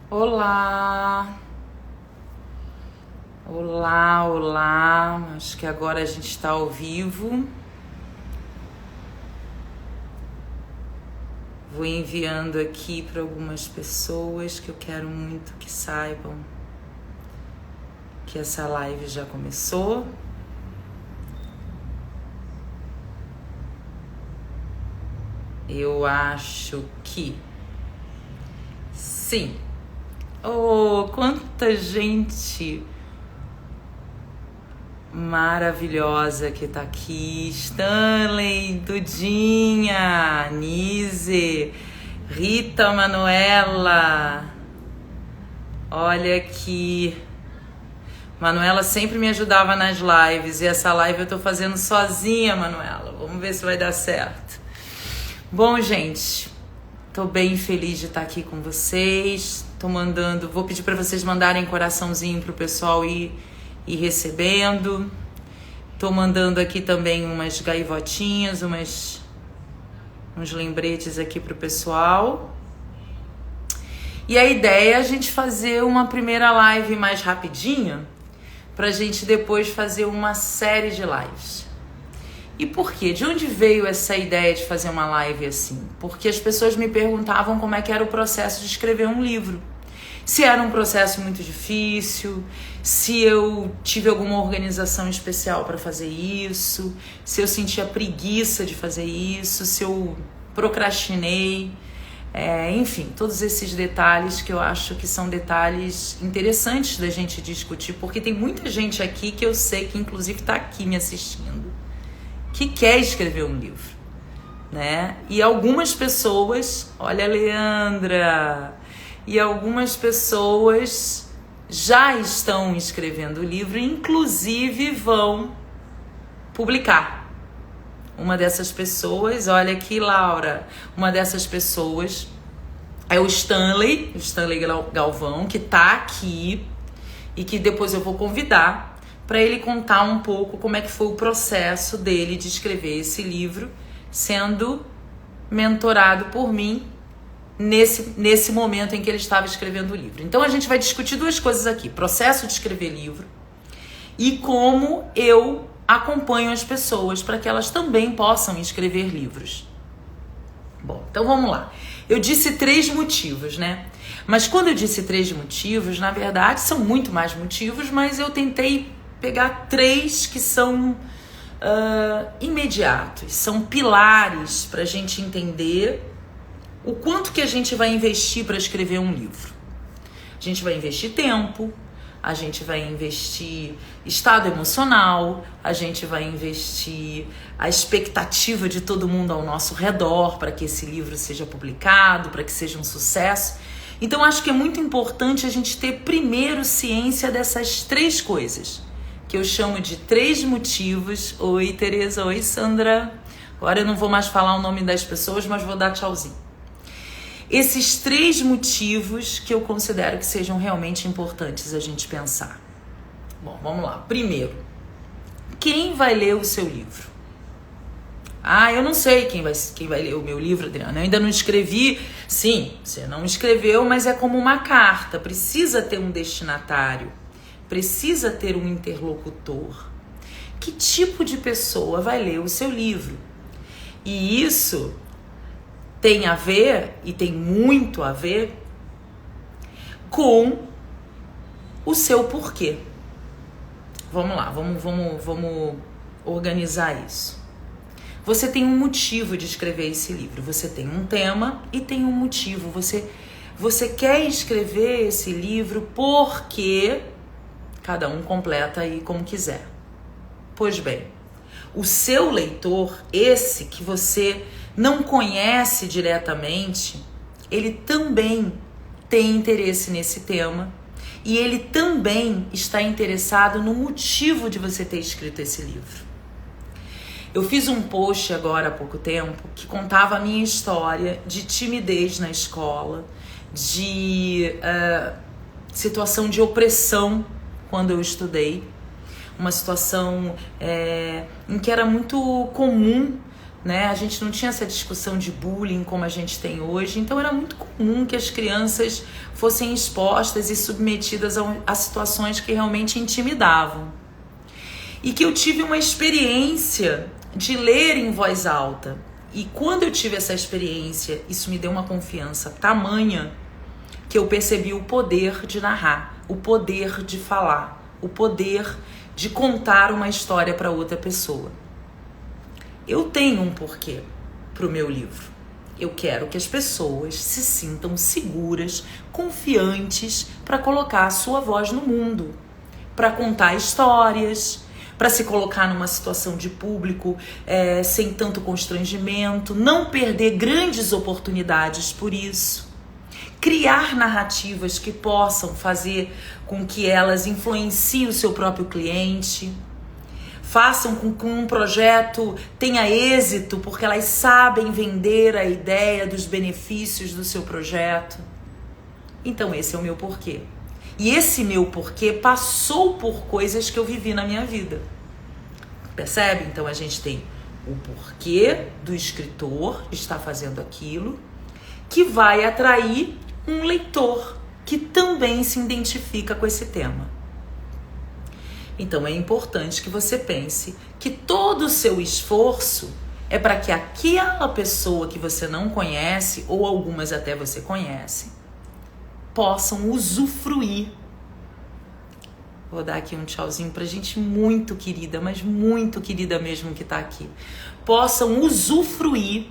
Olá, olá. Acho que agora a gente está ao vivo. Vou enviando aqui para algumas pessoas que eu quero muito que saibam que essa live já começou. Eu acho que sim. Oh, quanta gente maravilhosa que tá aqui. Stanley, Dudinha, Nise, Rita Manuela. Olha aqui. Manuela sempre me ajudava nas lives e essa live eu tô fazendo sozinha, Manuela. Vamos ver se vai dar certo. Bom, gente, tô bem feliz de estar aqui com vocês. Vou pedir para vocês mandarem coraçãozinho pro pessoal ir recebendo. Tô mandando aqui também umas gaivotinhas, uns lembretes aqui pro pessoal. E a ideia é a gente fazer uma primeira live mais rapidinha, pra gente depois fazer uma série de lives. E por quê? De onde veio essa ideia de fazer uma live assim? Porque as pessoas me perguntavam como é que era o processo de escrever um livro. Se era um processo muito difícil, se eu tive alguma organização especial para fazer isso, se eu sentia preguiça de fazer isso, se eu procrastinei, enfim, todos esses detalhes que eu acho que são detalhes interessantes da gente discutir, porque tem muita gente aqui que eu sei que inclusive está aqui me assistindo, que quer escrever um livro, né? E algumas pessoas, olha a Leandra, e algumas pessoas já estão escrevendo o livro, inclusive vão publicar. Uma dessas pessoas, olha aqui, Laura, uma dessas pessoas é o Stanley Galvão, que tá aqui e que depois eu vou convidar para ele contar um pouco como é que foi o processo dele de escrever esse livro, sendo mentorado por mim nesse momento em que ele estava escrevendo o livro. Então a gente vai discutir duas coisas aqui: processo de escrever livro e como eu acompanho as pessoas para que elas também possam escrever livros. Bom, então vamos lá. Eu disse 3 motivos, né? Mas quando eu disse 3 motivos, na verdade são muito mais motivos, mas eu tentei pegar 3 que são imediatos, são pilares para a gente entender o quanto que a gente vai investir para escrever um livro. A gente vai investir tempo, a gente vai investir estado emocional, a gente vai investir a expectativa de todo mundo ao nosso redor para que esse livro seja publicado, para que seja um sucesso. Então acho que é muito importante a gente ter primeiro ciência dessas 3 coisas, que eu chamo de 3 motivos. Oi, Tereza. Oi, Sandra. Agora eu não vou mais falar o nome das pessoas, mas vou dar tchauzinho. Esses 3 motivos que eu considero que sejam realmente importantes a gente pensar. Bom, vamos lá. Primeiro, quem vai ler o seu livro? Eu não sei quem vai ler o meu livro, Adriana. Eu ainda não escrevi. Sim, você não escreveu, mas é como uma carta. Precisa ter um destinatário. Precisa ter um interlocutor. Que tipo de pessoa vai ler o seu livro? E isso tem a ver, e tem muito a ver, com o seu porquê. Vamos lá, vamos organizar isso. Você tem um motivo de escrever esse livro, você tem um tema e tem um motivo. Você quer escrever esse livro porque cada um completa aí como quiser. Pois bem, o seu leitor, esse que você não conhece diretamente, ele também tem interesse nesse tema e ele também está interessado no motivo de você ter escrito esse livro. Eu fiz um post agora há pouco tempo que contava a minha história de timidez na escola, de situação de opressão quando eu estudei, uma situação em que era muito comum né? A gente não tinha essa discussão de bullying como a gente tem hoje, então era muito comum que as crianças fossem expostas e submetidas a situações que realmente intimidavam. E que eu tive uma experiência de ler em voz alta. E quando eu tive essa experiência, isso me deu uma confiança tamanha que eu percebi o poder de narrar, o poder de falar, o poder de contar uma história para outra pessoa. Eu tenho um porquê para o meu livro. Eu quero que as pessoas se sintam seguras, confiantes para colocar a sua voz no mundo, para contar histórias, para se colocar numa situação de público sem tanto constrangimento, não perder grandes oportunidades por isso. Criar narrativas que possam fazer com que elas influenciem o seu próprio cliente, façam com que um projeto tenha êxito porque elas sabem vender a ideia dos benefícios do seu projeto. Então esse é o meu porquê. E esse meu porquê passou por coisas que eu vivi na minha vida. Percebe? Então a gente tem o porquê do escritor estar fazendo aquilo, que vai atrair um leitor que também se identifica com esse tema. Então é importante que você pense que todo o seu esforço é para que aquela pessoa que você não conhece, ou algumas até você conhece, possam usufruir. Vou dar aqui um tchauzinho pra gente muito querida, mas muito querida mesmo que tá aqui. Possam usufruir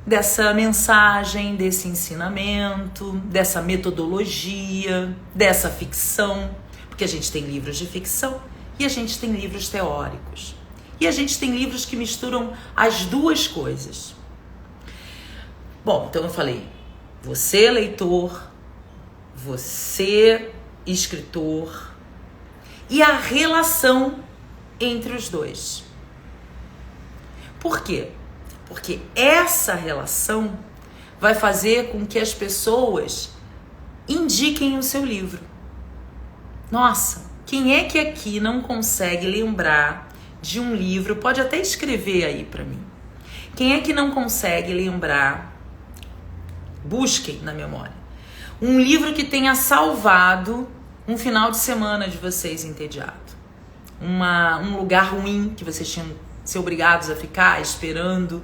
dessa mensagem, desse ensinamento, dessa metodologia, dessa ficção. Porque a gente tem livros de ficção e a gente tem livros teóricos. E a gente tem livros que misturam as duas coisas. Bom, então eu falei, você leitor, você escritor e a relação entre os dois. Por quê? Porque essa relação vai fazer com que as pessoas indiquem o seu livro. Nossa, quem é que aqui não consegue lembrar de um livro? Pode até escrever aí pra mim. Quem é que não consegue lembrar? Busquem na memória. Um livro que tenha salvado um final de semana de vocês entediado. Um lugar ruim que vocês tinham que ser obrigados a ficar esperando.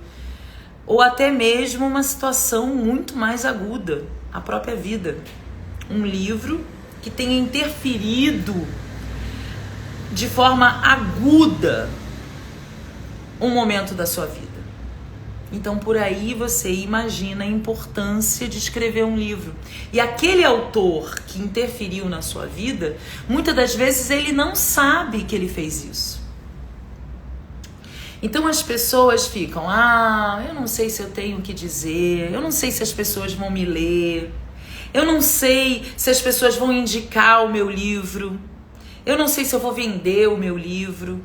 Ou até mesmo uma situação muito mais aguda, a própria vida. Um livro que tenha interferido de forma aguda um momento da sua vida. Então, por aí você imagina a importância de escrever um livro. E aquele autor que interferiu na sua vida, muitas das vezes ele não sabe que ele fez isso. Então as pessoas ficam, eu não sei se eu tenho o que dizer, eu não sei se as pessoas vão me ler, eu não sei se as pessoas vão indicar o meu livro, eu não sei se eu vou vender o meu livro.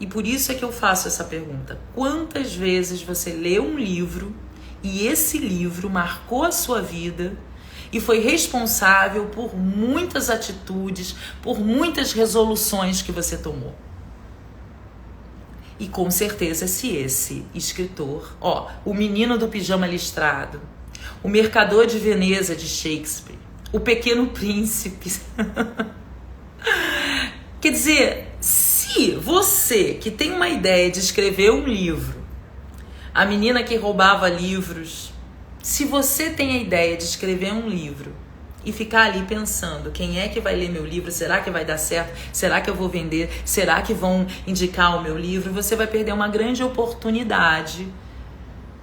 E por isso é que eu faço essa pergunta. Quantas vezes você leu um livro e esse livro marcou a sua vida e foi responsável por muitas atitudes, por muitas resoluções que você tomou? E com certeza se esse escritor, o Menino do Pijama Listrado, O Mercador de Veneza de Shakespeare, O Pequeno Príncipe... Quer dizer, se você que tem uma ideia de escrever um livro, A Menina que Roubava Livros, se você tem a ideia de escrever um livro e ficar ali pensando, quem é que vai ler meu livro? Será que vai dar certo? Será que eu vou vender? Será que vão indicar o meu livro? Você vai perder uma grande oportunidade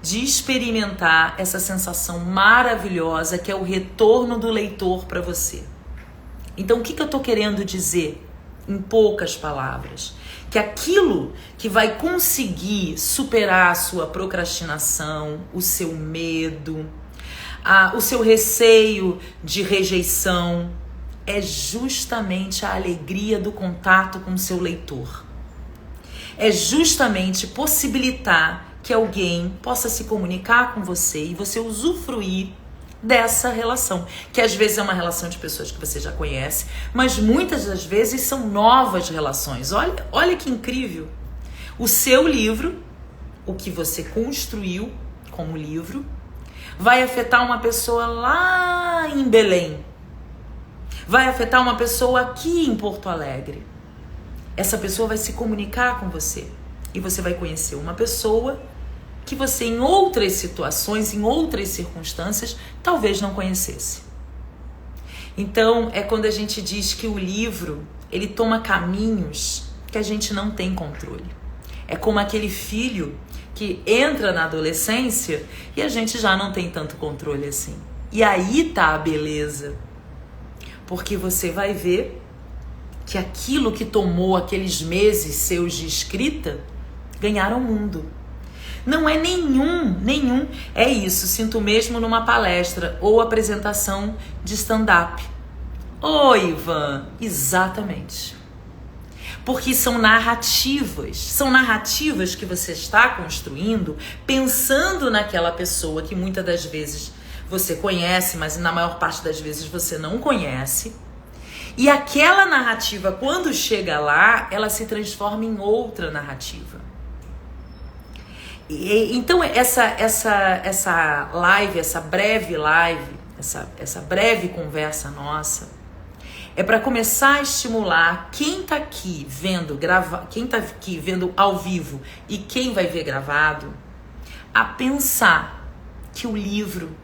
de experimentar essa sensação maravilhosa que é o retorno do leitor para você. Então, o que eu tô querendo dizer? Em poucas palavras, que aquilo que vai conseguir superar a sua procrastinação, o seu medo, o seu receio de rejeição, é justamente a alegria do contato com o seu leitor. É justamente possibilitar que alguém possa se comunicar com você e você usufruir dessa relação, que às vezes é uma relação de pessoas que você já conhece, mas muitas das vezes são novas relações. Olha que incrível! O seu livro, o que você construiu como livro, vai afetar uma pessoa lá em Belém. Vai afetar uma pessoa aqui em Porto Alegre. Essa pessoa vai se comunicar com você. E você vai conhecer uma pessoa que você, em outras situações, em outras circunstâncias, talvez não conhecesse. Então, é quando a gente diz que o livro, ele toma caminhos que a gente não tem controle. É como aquele filho que entra na adolescência e a gente já não tem tanto controle assim. E aí tá a beleza. Porque você vai ver que aquilo que tomou aqueles meses seus de escrita ganharam o mundo. Não é nenhum. É isso, sinto mesmo numa palestra ou apresentação de stand-up. Oi, Ivan, exatamente. Porque são narrativas que você está construindo pensando naquela pessoa que muitas das vezes você conhece, mas na maior parte das vezes você não conhece. E aquela narrativa, quando chega lá, ela se transforma em outra narrativa. Então essa live, essa breve conversa nossa é para começar a estimular quem tá aqui vendo ao vivo e quem vai ver gravado a pensar que o livro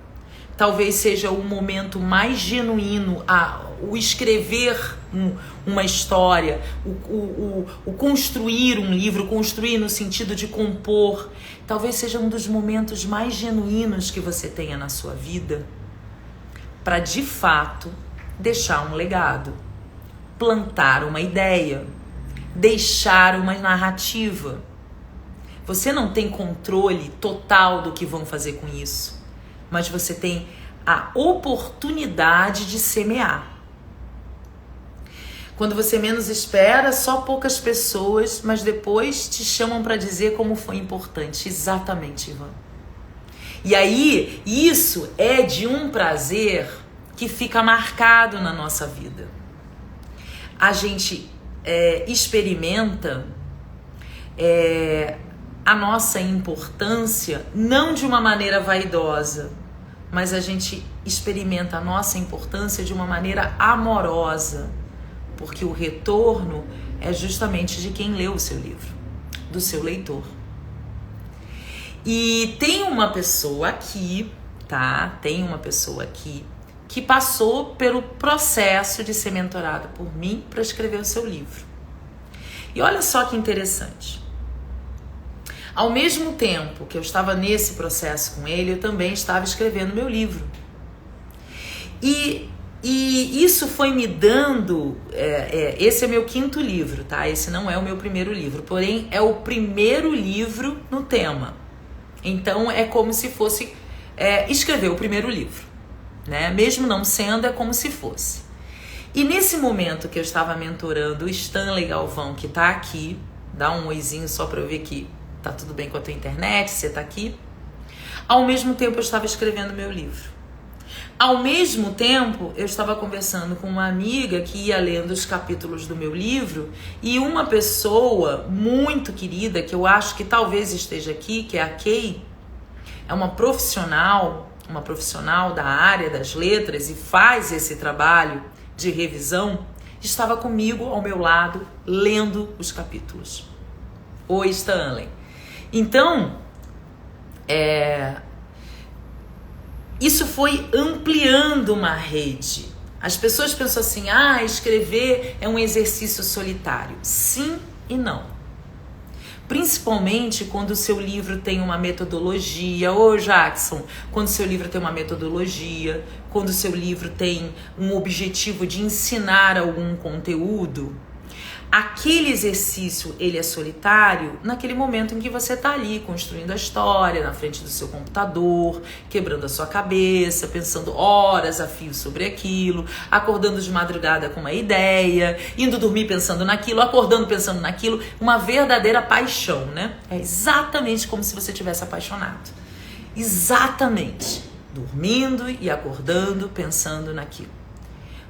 talvez seja o momento mais genuíno, o escrever uma história, o construir um livro, construir no sentido de compor, talvez seja um dos momentos mais genuínos que você tenha na sua vida para, de fato, deixar um legado, plantar uma ideia, deixar uma narrativa. Você não tem controle total do que vão fazer com isso, mas você tem a oportunidade de semear. Quando você menos espera, só poucas pessoas, mas depois te chamam para dizer como foi importante. Exatamente, Ivan. E aí, isso é de um prazer que fica marcado na nossa vida. A gente experimenta a nossa importância não de uma maneira vaidosa, mas a gente experimenta a nossa importância de uma maneira amorosa, porque o retorno é justamente de quem leu o seu livro, do seu leitor. E tem uma pessoa aqui, tá? Tem uma pessoa aqui que passou pelo processo de ser mentorada por mim para escrever o seu livro. E olha só que interessante. Ao mesmo tempo que eu estava nesse processo com ele, eu também estava escrevendo meu livro. E isso foi me dando... esse é meu 5º livro, tá? Esse não é o meu primeiro livro, porém é o primeiro livro no tema. Então é como se fosse escrever o primeiro livro, né? Mesmo não sendo, é como se fosse. E nesse momento que eu estava mentorando o Stanley Galvão, que tá aqui, dá um oizinho só para eu ver que tá tudo bem com a tua internet, você tá aqui. Ao mesmo tempo eu estava escrevendo meu livro. Ao mesmo tempo eu estava conversando com uma amiga que ia lendo os capítulos do meu livro e uma pessoa muito querida, que eu acho que talvez esteja aqui, que é a Kay, é uma profissional da área das letras e faz esse trabalho de revisão, estava comigo ao meu lado lendo os capítulos. Oi, Stanley. Então, isso foi ampliando uma rede. As pessoas pensam assim, escrever é um exercício solitário. Sim e não. Principalmente quando o seu livro tem uma metodologia. Ô, Jackson, quando o seu livro tem uma metodologia, quando o seu livro tem um objetivo de ensinar algum conteúdo, aquele exercício, ele é solitário naquele momento em que você está ali construindo a história, na frente do seu computador, quebrando a sua cabeça, pensando horas a fio sobre aquilo, acordando de madrugada com uma ideia, indo dormir pensando naquilo, acordando pensando naquilo, uma verdadeira paixão, né? É exatamente como se você tivesse apaixonado. Exatamente. Dormindo e acordando pensando naquilo.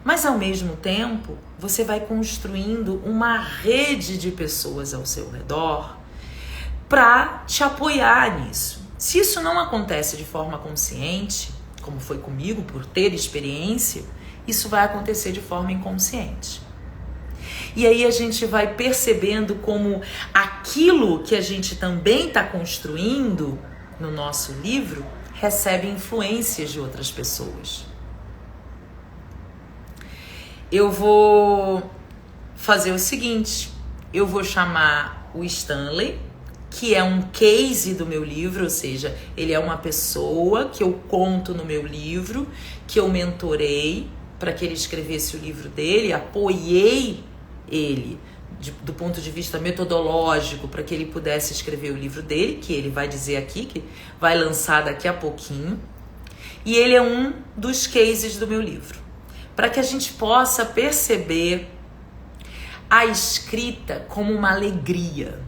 Mas, ao mesmo tempo, você vai construindo uma rede de pessoas ao seu redor para te apoiar nisso. Se isso não acontece de forma consciente, como foi comigo, por ter experiência, isso vai acontecer de forma inconsciente. E aí a gente vai percebendo como aquilo que a gente também está construindo no nosso livro recebe influências de outras pessoas. Eu vou fazer o seguinte, eu vou chamar o Stanley, que é um case do meu livro, ou seja, ele é uma pessoa que eu conto no meu livro, que eu mentorei para que ele escrevesse o livro dele, apoiei ele do ponto de vista metodológico para que ele pudesse escrever o livro dele, que ele vai dizer aqui, que vai lançar daqui a pouquinho. E ele é um dos cases do meu livro, para que a gente possa perceber a escrita como uma alegria,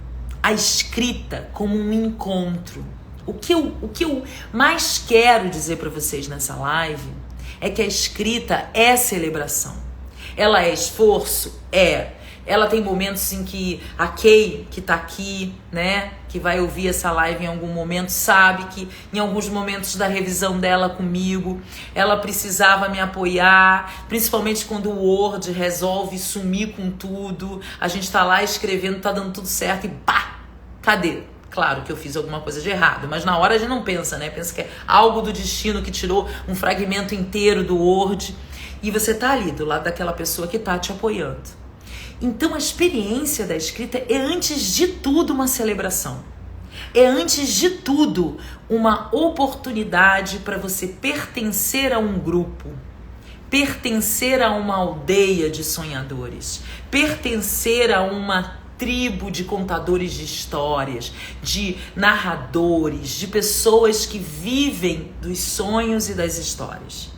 a escrita como um encontro. O que eu mais quero dizer para vocês nessa live é que a escrita é celebração. Ela é esforço? É. Ela tem momentos em que a Kay, que tá aqui, né, que vai ouvir essa live em algum momento, sabe que em alguns momentos da revisão dela comigo, ela precisava me apoiar, principalmente quando o Word resolve sumir com tudo, a gente tá lá escrevendo, tá dando tudo certo e pá, cadê? Claro que eu fiz alguma coisa de errado, mas na hora a gente não pensa, né? Pensa que é algo do destino que tirou um fragmento inteiro do Word e você tá ali do lado daquela pessoa que tá te apoiando. Então a experiência da escrita é antes de tudo uma celebração. É antes de tudo uma oportunidade para você pertencer a um grupo, pertencer a uma aldeia de sonhadores, pertencer a uma tribo de contadores de histórias, de narradores, de pessoas que vivem dos sonhos e das histórias.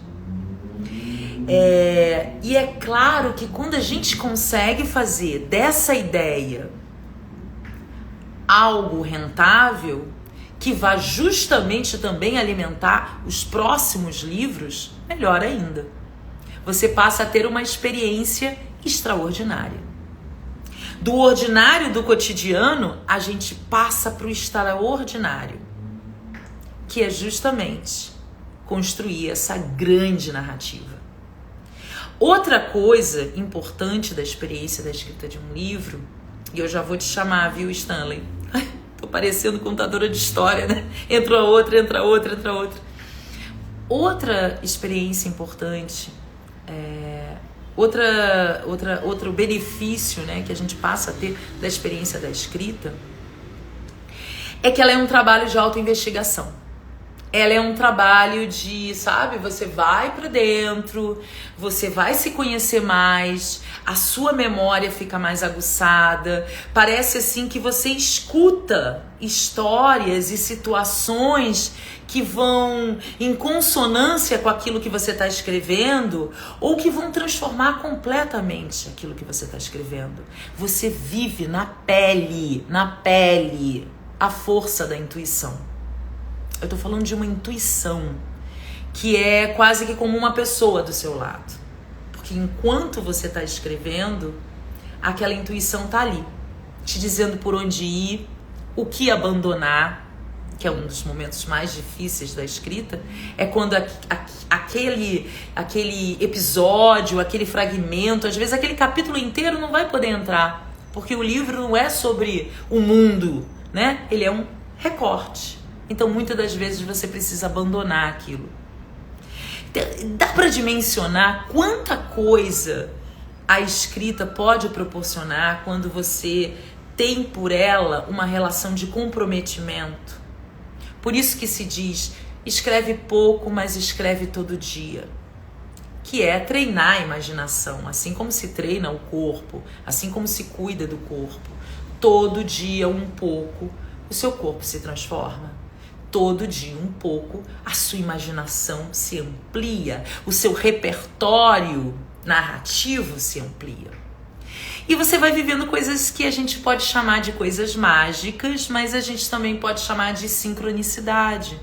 E é claro que quando a gente consegue fazer dessa ideia algo rentável, que vai justamente também alimentar os próximos livros, melhor ainda. Você passa a ter uma experiência extraordinária. Do ordinário do cotidiano, a gente passa para o extraordinário, que é justamente construir essa grande narrativa. Outra coisa importante da experiência da escrita de um livro, e eu já vou te chamar, viu, Stanley? Tô parecendo contadora de história, né? Entra outra. Outra experiência importante, outro benefício, né, que a gente passa a ter da experiência da escrita, é que ela é um trabalho de autoinvestigação. Ela é um trabalho de, sabe, você vai pra dentro, você vai se conhecer mais, a sua memória fica mais aguçada, parece assim que você escuta histórias e situações que vão em consonância com aquilo que você está escrevendo ou que vão transformar completamente aquilo que você está escrevendo. Você vive na pele, a força da intuição. Eu tô falando de uma intuição que é quase que como uma pessoa do seu lado. Porque enquanto você tá escrevendo, aquela intuição tá ali, te dizendo por onde ir, o que abandonar, que é um dos momentos mais difíceis da escrita, é quando aquele episódio, aquele fragmento, às vezes aquele capítulo inteiro não vai poder entrar, porque o livro não é sobre o mundo, né? Ele é um recorte. Então, muitas das vezes você precisa abandonar aquilo. Dá para dimensionar quanta coisa a escrita pode proporcionar quando você tem por ela uma relação de comprometimento. Por isso que se diz, escreve pouco, mas escreve todo dia. Que é treinar a imaginação, assim como se treina o corpo, assim como se cuida do corpo. Todo dia um pouco, o seu corpo se transforma. Todo dia um pouco, a sua imaginação se amplia, o seu repertório narrativo se amplia. E você vai vivendo coisas que a gente pode chamar de coisas mágicas, mas a gente também pode chamar de sincronicidade.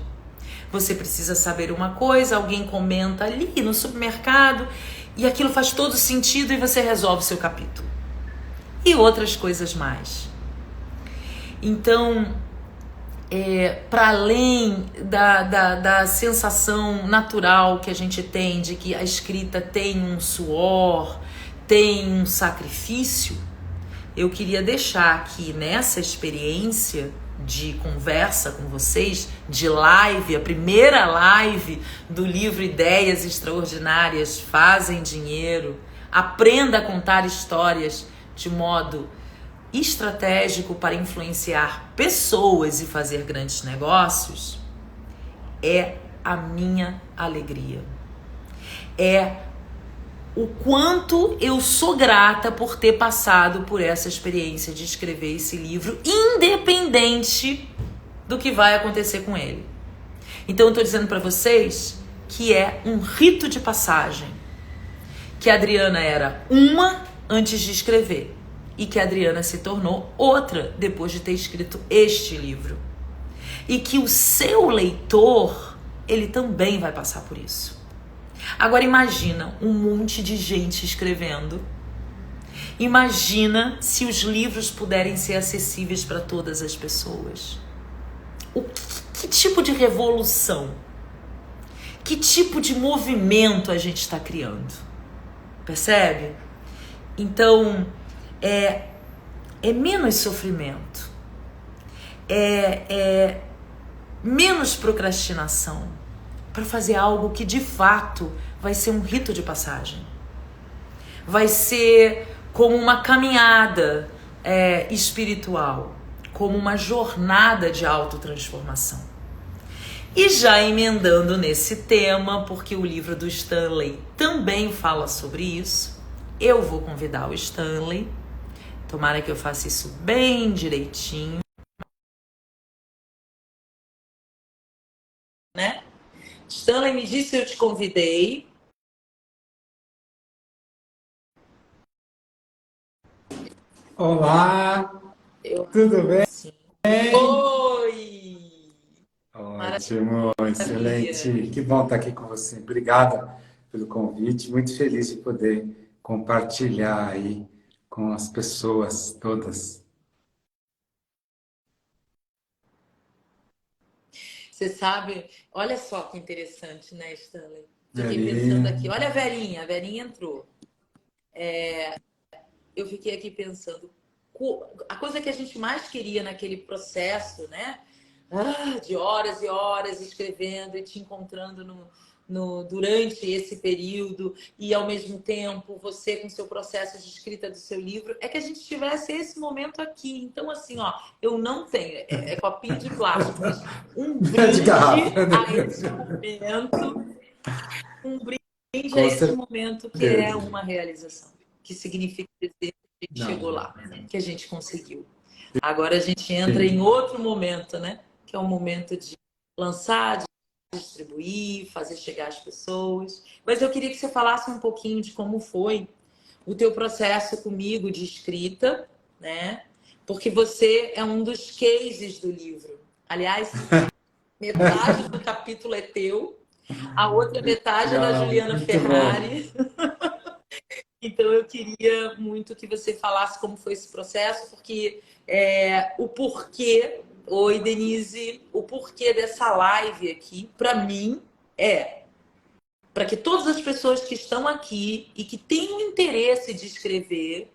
Você precisa saber uma coisa, alguém comenta ali no supermercado e aquilo faz todo sentido e você resolve o seu capítulo. E outras coisas mais. Então, para além da sensação natural que a gente tem de que a escrita tem um suor, tem um sacrifício, eu queria deixar aqui nessa experiência de conversa com vocês, de live, a primeira live do livro Ideias Extraordinárias Fazem Dinheiro. Aprenda a contar histórias de modo estratégico para influenciar pessoas e fazer grandes negócios. É a minha alegria. É o quanto eu sou grata por ter passado por essa experiência de escrever esse livro, independente do que vai acontecer com ele. Então eu estou dizendo para vocês que é um rito de passagem, que a Adriana era uma antes de escrever e que a Adriana se tornou outra depois de ter escrito este livro. E que o seu leitor, ele também vai passar por isso. Agora imagina um monte de gente escrevendo. Imagina se os livros puderem ser acessíveis para todas as pessoas. Que tipo de revolução? Que tipo de movimento a gente está criando? Percebe? Então, é menos sofrimento. É menos procrastinação. Para fazer algo que de fato vai ser um rito de passagem. Vai ser como uma caminhada espiritual, como uma jornada de autotransformação. E já emendando nesse tema, porque o livro do Stanley também fala sobre isso, eu vou convidar o Stanley. Tomara que eu faça isso bem direitinho, né? Stanley, me disse se eu te convidei. Olá, tudo bem? Sim. Oi! Ótimo, excelente. Que bom estar aqui com você. Obrigada pelo convite. Muito feliz de poder compartilhar aí com as pessoas todas. Você sabe, olha só que interessante, né, Stanley? Fiquei Verinha. pensando aqui, olha a Verinha entrou. Eu fiquei aqui pensando, a coisa que a gente mais queria naquele processo, né? De horas e horas escrevendo e te encontrando durante esse período, e ao mesmo tempo você com seu processo de escrita do seu livro, é que a gente tivesse esse momento aqui. Então, assim, ó, eu não tenho, copinho de plástico, mas um brinde a esse momento, um brinde a esse momento que é uma realização, que significa dizer que a gente chegou lá, que a gente conseguiu. Agora a gente entra em outro momento, né? Que é o momento de lançar, de distribuir, fazer chegar às pessoas. Mas eu queria que você falasse um pouquinho de como foi o teu processo comigo de escrita, né? Porque você é um dos cases do livro. Aliás, metade do capítulo é teu, a outra metade é da Juliana Ferrari. Então eu queria muito que você falasse como foi esse processo, porque o porquê. Oi, Denise. O porquê dessa live aqui, para mim, para que todas as pessoas que estão aqui e que têm o interesse de escrever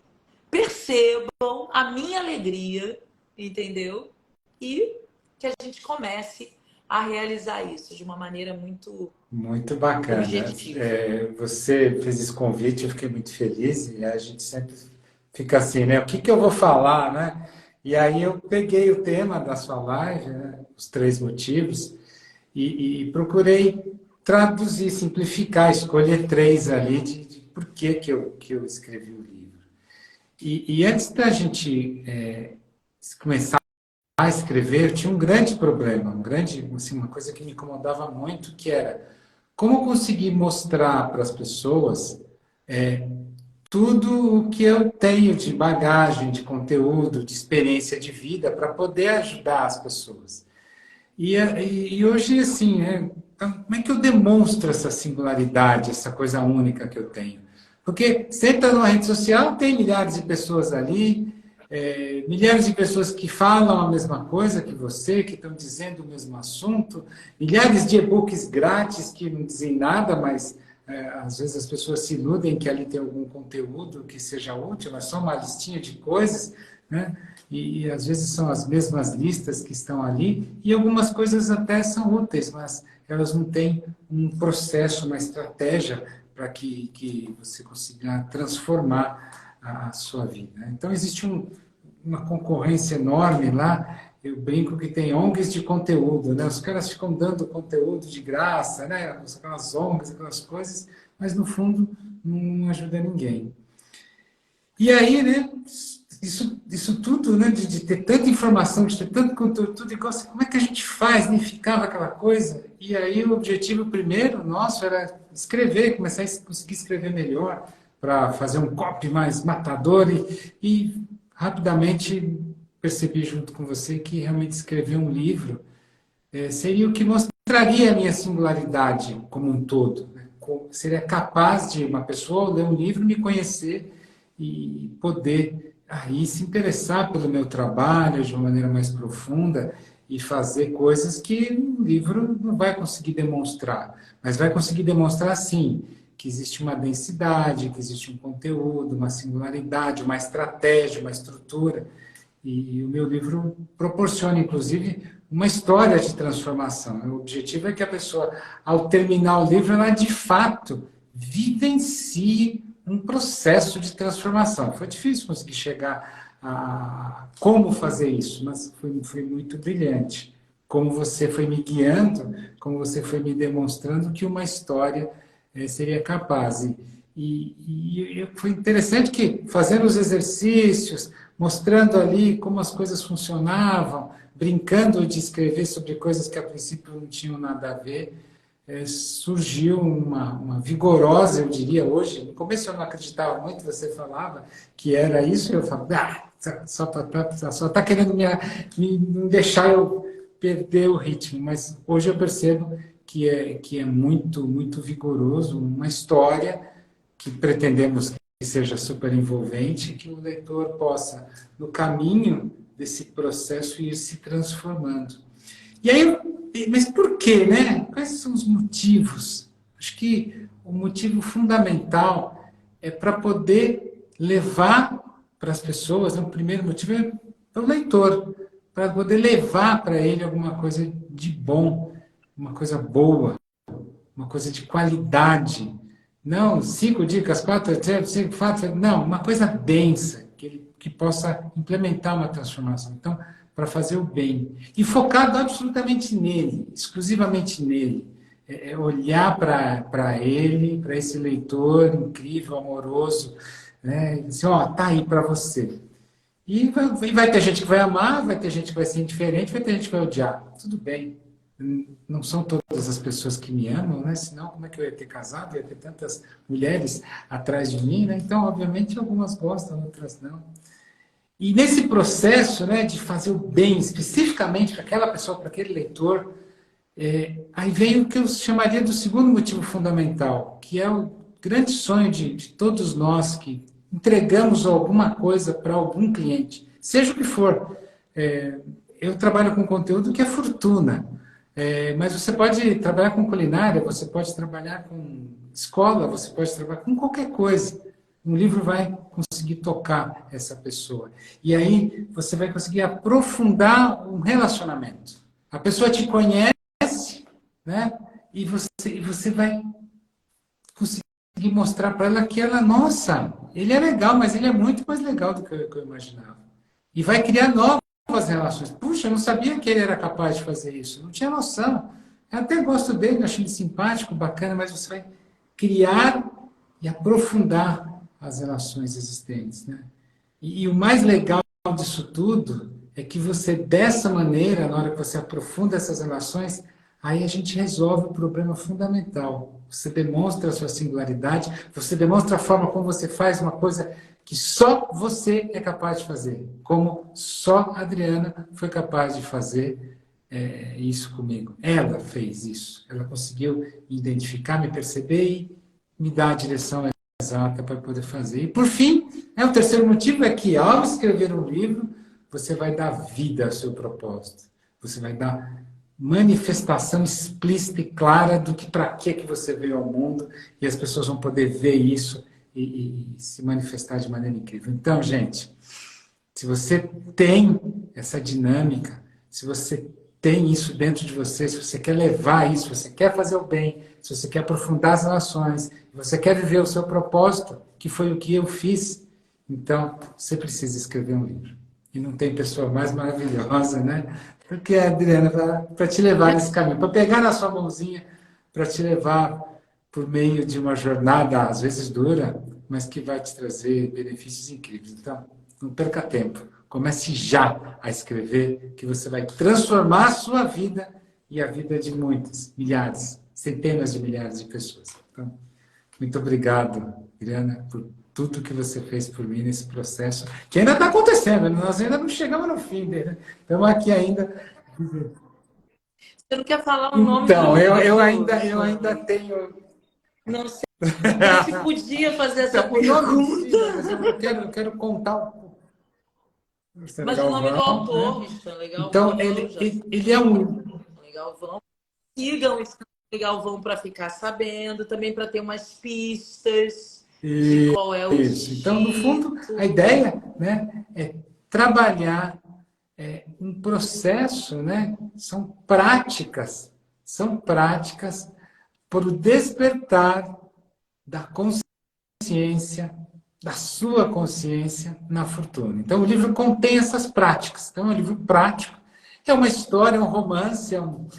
percebam a minha alegria, entendeu? E que a gente comece a realizar isso de uma maneira muito bacana. objetiva. Você fez esse convite, eu fiquei muito feliz, e a gente sempre fica assim, né? O que eu vou falar, né? E aí eu peguei o tema da sua live, né? Os 3 motivos, e procurei traduzir, simplificar, escolher 3 ali de por que eu escrevi o livro. E antes da gente começar a escrever, tinha um grande problema, assim, uma coisa que me incomodava muito, que era como conseguir mostrar para as pessoas tudo o que eu tenho de bagagem, de conteúdo, de experiência de vida, para poder ajudar as pessoas. E hoje, assim, então, como é que eu demonstro essa singularidade, essa coisa única que eu tenho? Porque você entra numa rede social, tem milhares de pessoas ali, milhares de pessoas que falam a mesma coisa que você, que estão dizendo o mesmo assunto, milhares de e-books grátis que não dizem nada, mas às vezes as pessoas se iludem que ali tem algum conteúdo que seja útil, mas só uma listinha de coisas, né? E às vezes são as mesmas listas que estão ali, e algumas coisas até são úteis, mas elas não têm um processo, uma estratégia para que você consiga transformar a sua vida. Então, existe uma concorrência enorme lá. Eu brinco que tem ONGs de conteúdo, né? Os caras ficam dando conteúdo de graça, né? Aquelas ONGs, aquelas coisas, mas no fundo não ajuda ninguém. E aí, né? Isso tudo, né? De ter tanta informação, de ter tanto conteúdo, tudo igual, assim, como é que a gente faz? Nem ficava aquela coisa. E aí o objetivo primeiro nosso era escrever, começar a conseguir escrever melhor, para fazer um copy mais matador e rapidamente percebi junto com você que realmente escrever um livro seria o que mostraria a minha singularidade como um todo. Né? Seria capaz de uma pessoa ler um livro, me conhecer e poder aí se interessar pelo meu trabalho de uma maneira mais profunda e fazer coisas que o livro não vai conseguir demonstrar, mas vai conseguir demonstrar sim que existe uma densidade, que existe um conteúdo, uma singularidade, uma estratégia, uma estrutura. E o meu livro proporciona, inclusive, uma história de transformação. O objetivo é que a pessoa, ao terminar o livro, ela de fato vivencie um processo de transformação. Foi difícil conseguir chegar a como fazer isso, mas foi muito brilhante. Como você foi me guiando, como você foi me demonstrando que uma história seria capaz. E foi interessante que, fazendo os exercícios, mostrando ali como as coisas funcionavam, brincando de escrever sobre coisas que a princípio não tinham nada a ver, surgiu uma vigorosa, eu diria hoje. No começo eu não acreditava muito, você falava que era isso, eu falava, só está querendo me deixar eu perder o ritmo, mas hoje eu percebo que é muito, muito vigoroso, uma história que pretendemos que seja super envolvente, que o leitor possa, no caminho desse processo, ir se transformando. E aí, mas por quê, né? Quais são os motivos? Acho que o motivo fundamental é para poder levar para as pessoas, né? O primeiro motivo é para o leitor, para poder levar para ele alguma coisa de bom, uma coisa boa, uma coisa de qualidade. Não 5 dicas, 4 exemplos, 5 fatos, não, uma coisa densa, que possa implementar uma transformação. Então, para fazer o bem. E focado absolutamente nele, exclusivamente nele. Olhar para ele, para esse leitor incrível, amoroso, né? E dizer, ó, tá aí para você. E vai ter gente que vai amar, vai ter gente que vai ser indiferente, vai ter gente que vai odiar. Tudo bem. Não são todas as pessoas que me amam, né? Senão, como é que eu ia ter casado? Eu ia ter tantas mulheres atrás de mim, né? Então, obviamente, algumas gostam, outras não. E nesse processo, né, de fazer o bem especificamente para aquela pessoa, para aquele leitor, aí vem o que eu chamaria do segundo motivo fundamental, que é o grande sonho de todos nós que entregamos alguma coisa para algum cliente, seja o que for. Eu trabalho com conteúdo que é fortuna, mas você pode trabalhar com culinária, você pode trabalhar com escola, você pode trabalhar com qualquer coisa. Um livro vai conseguir tocar essa pessoa. E aí você vai conseguir aprofundar um relacionamento. A pessoa te conhece, né? E você vai conseguir mostrar para ela que ela, nossa, ele é legal, mas ele é muito mais legal do que eu imaginava. E vai criar novas relações. Puxa, eu não sabia que ele era capaz de fazer isso. Não tinha noção. Eu até gosto dele, acho ele simpático, bacana, mas você vai criar e aprofundar as relações existentes, né? E o mais legal disso tudo é que você, dessa maneira, na hora que você aprofunda essas relações, aí a gente resolve o problema fundamental. Você demonstra a sua singularidade, você demonstra a forma como você faz uma coisa que só você é capaz de fazer, como só a Adriana foi capaz de fazer isso comigo. Ela fez isso, ela conseguiu me identificar, me perceber e me dar a direção exata para poder fazer. E, por fim, o terceiro motivo é que, ao escrever um livro, você vai dar vida ao seu propósito. Você vai dar manifestação explícita e clara do que para que você veio ao mundo, e as pessoas vão poder ver isso e se manifestar de maneira incrível. Então, gente, se você tem essa dinâmica, se você tem isso dentro de você, se você quer levar isso, se você quer fazer o bem, se você quer aprofundar as relações, se você quer viver o seu propósito, que foi o que eu fiz, então você precisa escrever um livro. E não tem pessoa mais maravilhosa, né? Porque a Adriana, para te levar nesse caminho, para pegar na sua mãozinha, para te levar por meio de uma jornada, às vezes dura, mas que vai te trazer benefícios incríveis. Então, não perca tempo. Comece já a escrever, que você vai transformar a sua vida e a vida de muitas, milhares, centenas de milhares de pessoas. Então, muito obrigado, Adriana, por tudo que você fez por mim nesse processo, que ainda está acontecendo, nós ainda não chegamos no fim dele, né? Estamos aqui ainda. Você não quer falar o nome Então, do eu livro? ainda tenho. Não sei. A gente podia fazer essa Então, o nome do livro, pergunta. mas eu quero contar um pouco. Mas o nome do autor, Né? Stanley Então, Galvão, já ele é um. Stanley Galvão. Sigam o Stanley Galvão para ficar sabendo, também para ter umas pistas de qual é o Isso. Então, no fundo, título. a ideia, né, é trabalhar um processo, né? São práticas para o despertar da consciência, da sua consciência na fortuna. Então, o livro contém essas práticas. Então, é um livro prático. É uma história, é um romance, é um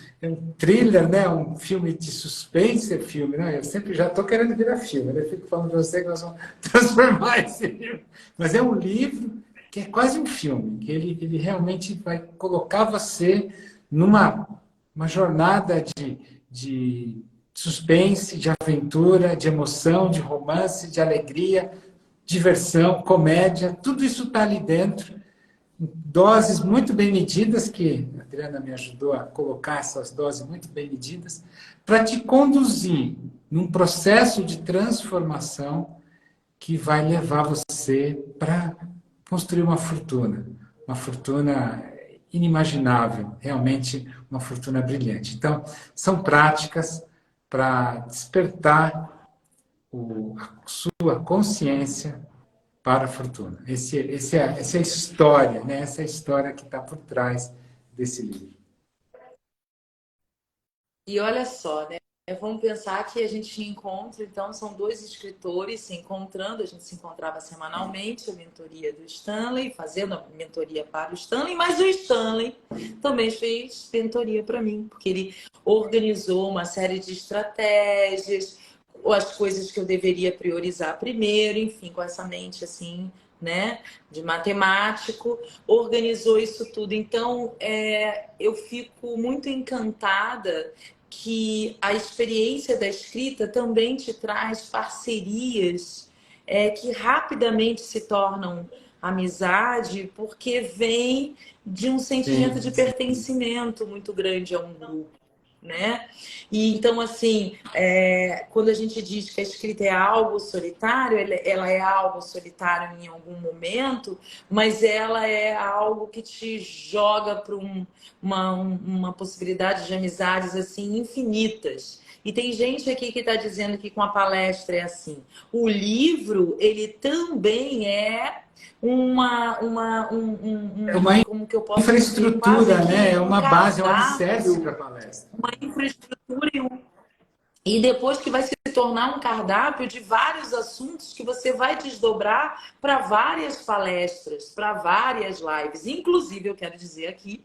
thriller, né? Um filme de suspense, filme, né? Eu sempre já estou querendo virar filme, né? Eu fico falando para você que nós vamos transformar esse livro. Mas é um livro que é quase um filme, que ele realmente vai colocar você numa uma jornada de suspense, de aventura, de emoção, de romance, de alegria, diversão, comédia, tudo isso está ali dentro, em doses muito bem medidas, que a Adriana me ajudou a colocar essas doses muito bem medidas, para te conduzir num processo de transformação que vai levar você para construir uma fortuna inimaginável, realmente uma fortuna brilhante. Então, são práticas para despertar a sua consciência para a fortuna. Essa é a história, né? Essa é a história que está por trás desse livro. E olha só, né? Vamos pensar que a gente encontra, então, são dois escritores se encontrando, a gente se encontrava semanalmente, a mentoria do Stanley, fazendo a mentoria para o Stanley, mas o Stanley também fez mentoria para mim, porque ele organizou uma série de estratégias, as coisas que eu deveria priorizar primeiro, enfim, com essa mente assim, né, de matemático, organizou isso tudo. Então, eu fico muito encantada que a experiência da escrita também te traz parcerias que rapidamente se tornam amizade, porque vem de um sentimento de pertencimento muito grande a um grupo, né? E então, assim, quando a gente diz que a escrita é algo solitário, ela é algo solitário em algum momento, mas ela é algo que te joga para uma possibilidade de amizades assim infinitas. E tem gente aqui que está dizendo que com a palestra é assim. O livro, ele também é como que eu posso infraestrutura, dizer, né? É uma base, é um alicerce cardápio, para a palestra. uma infraestrutura e depois que vai se tornar um cardápio de vários assuntos que você vai desdobrar para várias palestras, para várias lives. Inclusive, eu quero dizer aqui,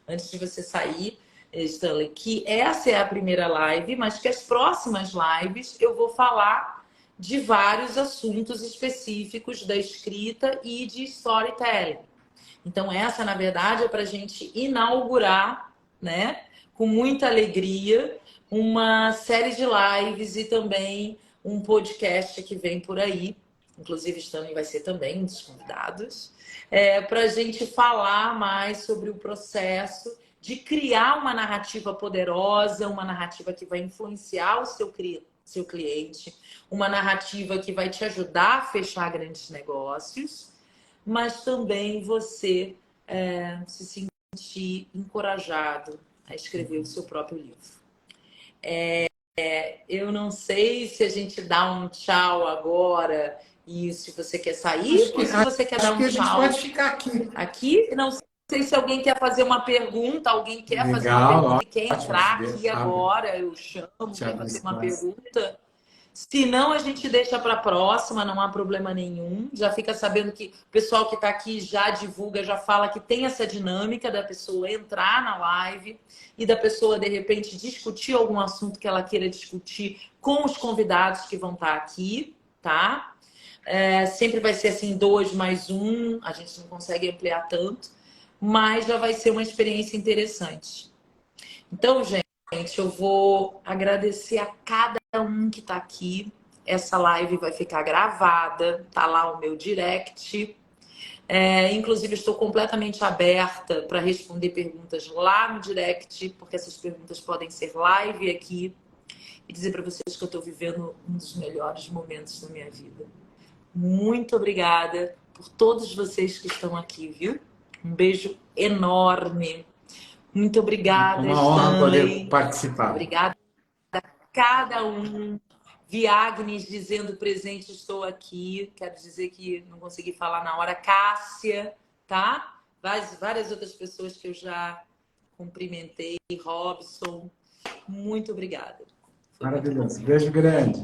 antes de você sair, Stanley, que essa é a primeira live, mas que as próximas lives eu vou falar de vários assuntos específicos da escrita e de storytelling. Então, essa, na verdade, é para a gente inaugurar, né, com muita alegria, uma série de lives e também um podcast que vem por aí. Inclusive, Stanley vai ser também um dos convidados, para a gente falar mais sobre o processo de criar uma narrativa poderosa, uma narrativa que vai influenciar o seu seu cliente, uma narrativa que vai te ajudar a fechar grandes negócios, mas também você se sentir encorajado a escrever o seu próprio livro. Eu não sei se a gente dá um tchau agora e se você quer sair ou se você quer dar um a gente tchau pode ficar aqui. aqui. Não sei se alguém quer fazer uma pergunta, alguém quer fazer uma Legal, pergunta e quer ótimo. entrar aqui agora, eu chamo, quer fazer uma pergunta. Se não, a gente deixa para a próxima, não há problema nenhum. Já fica sabendo que o pessoal que está aqui já divulga, já fala que tem essa dinâmica da pessoa entrar na live e da pessoa, de repente, discutir algum assunto que ela queira discutir com os convidados que vão estar aqui, tá? Sempre vai ser assim, 2 mais 1, a gente não consegue ampliar tanto, mas já vai ser uma experiência interessante. Então, gente, eu vou agradecer a cada um que está aqui. Essa live vai ficar gravada, tá lá o meu direct. Inclusive, estou completamente aberta para responder perguntas lá no direct, porque essas perguntas podem ser live aqui. E dizer para vocês que eu estou vivendo um dos melhores momentos da minha vida. Muito obrigada por todos vocês que estão aqui, viu? Um beijo enorme. Muito obrigada, uma honra Stanley. poder participar. Obrigada a cada um. Viagnes dizendo presente, estou aqui. Quero dizer que não consegui falar na hora. Cássia, tá? Várias outras pessoas que eu já cumprimentei. Robson, muito obrigada. Maravilhoso. Beijo grande.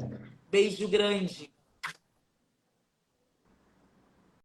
Beijo grande.